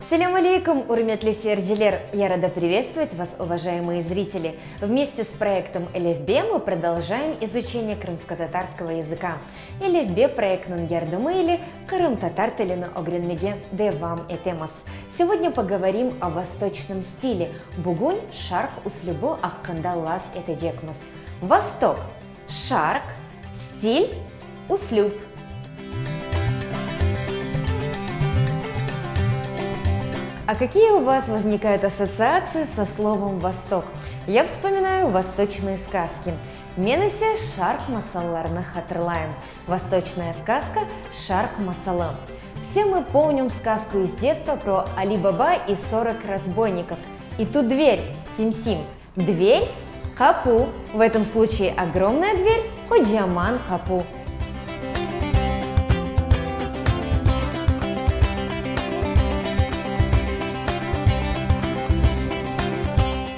Ассаляму алейкум, урметли серджелер! Я рада приветствовать вас, уважаемые зрители! Вместе с проектом Элифбе мы продолжаем изучение крымско-татарского языка. Элифбе проектның ярдымы или Крым-татар тіліні огренмеге девам этемас. Сегодня поговорим о восточном стиле. Бугунь шарк услюбу аққында лав этежекмас. Восток – шарк, стиль – услюб. А какие у вас возникают ассоциации со словом «восток»? Я вспоминаю восточные сказки. Менесе шарк масалларны хатырлаем. Восточная сказка «Шарк масалы». Все мы помним сказку из детства про Али Баба и 40 разбойников. И тут дверь, сим-сим. Дверь – капу. В этом случае огромная дверь – коджаман капу.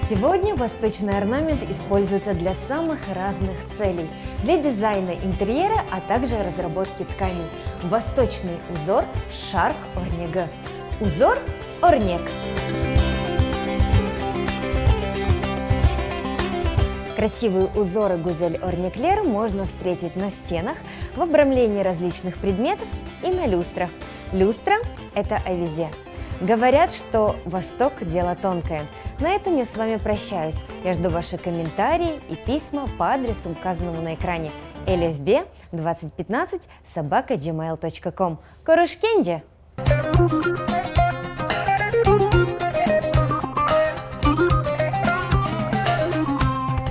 Сегодня восточный орнамент используется для самых разных целей. Для дизайна интерьера, а также разработки тканей. Восточный узор – шарк орнега. Узор – орнег. Красивые узоры гузель орнеклер можно встретить на стенах, в обрамлении различных предметов и на люстрах. Люстра – это авизе. Говорят, что Восток – дело тонкое. На этом я с вами прощаюсь. Я жду ваши комментарии и письма по адресу, указанному на экране. elifb2015@gmail.com. Корушкенде!